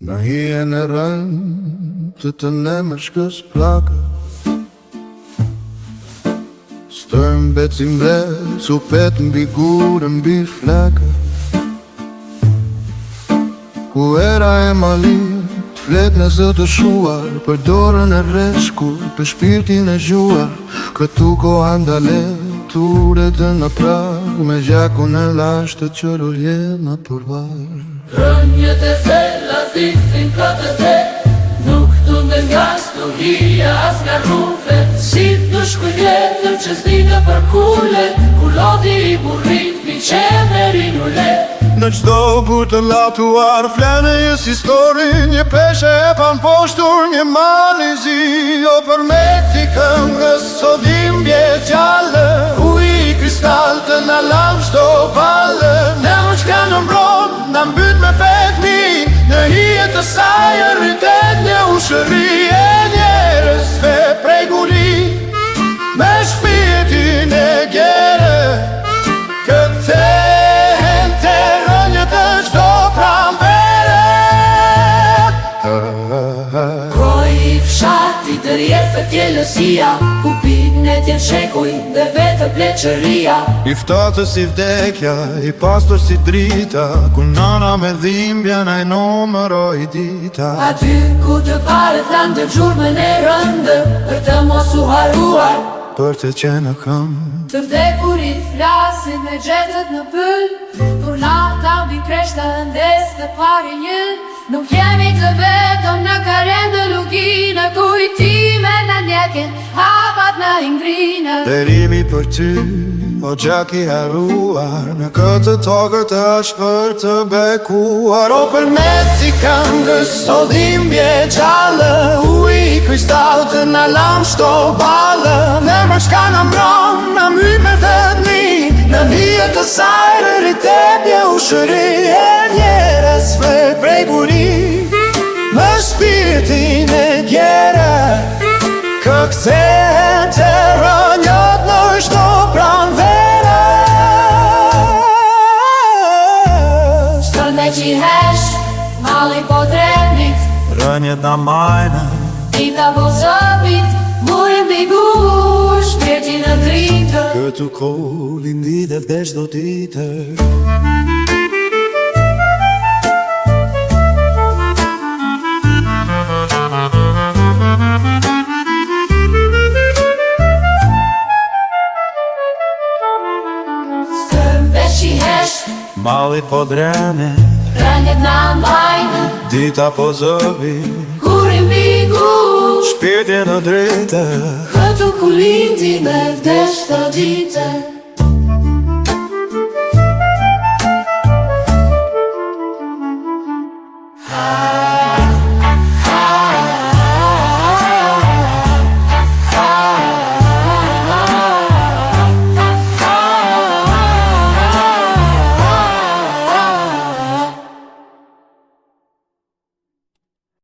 Në hije në rënd të të ne më shkës plakë, stërmë becim bre, supet mbi gurë mbi flakë. Ku era e malin, të flet në zë të shuar, për dorën e reshkur, për shpirtin e gjuar. Këtu ko andale, turet e në prag, me gjakun e lashtë të qërur jena përvar. Rënjët e thella thithin këtë the, nuk të nga storia as nga rufe. Si të shkujtjetër që zdita për kule, ku lodhi i burrit mi qemeri në le. Në qdo but të latuar, flene jes historin, një peshe e pan poshtur, një malizi. O për me ti këngës, sodim bje gjallë, uj kristal të në lam shto balë. Ne më qka në mbron, në mbyt me fetmi, në hijet të saj e rritet një ushëri e njerësve prej guri. Me shpirtin e gjere, këtë hente rënjët të qdo prambere. Kroj i fshati të rjefe tjelësia, ku pitne tjen shekuj dhe vetë pleqëria. I ftatës i vdekja, i pastor si drita, ku nana me dhimbja na i numëroj dita. Aty ku të pare thanë të gjurmën e rëndë, për të mos u haruar, për të qenë këmë. të vdekurit flasin me gjetët në pëll, kur nata mbi kreshta ndes të pari njën. Nuk jemi të vetëm në karendë luginë, kujtime në ndjekin, hapat në ingrinë. Derimi për ty, o gjaki haruar, në këtë tokër të është për të bekuar. O për me ti këngës, o dhimbje gjallë, uj kristal të në lam shto balë. Në më qka në mbron, në my me vetëmi, në hijet të sajrë rritet një ushëri e njerësve prej buri. Më shpirtin e gjere, këkëthen të rënjët në shto pranvere. Shtër me qihesh, mali po trenit, Rënjët në majnë, dita po zëbit, burin t'i gur, shpirtin në dritë. këtu kohë lindit e vdesh do ditër. Mali po drene, Rënjët në mbajnë, dita po zëvi, kurin mbi gur, shpirtin në dritë. këtu ku lindi me vdesh të ditë.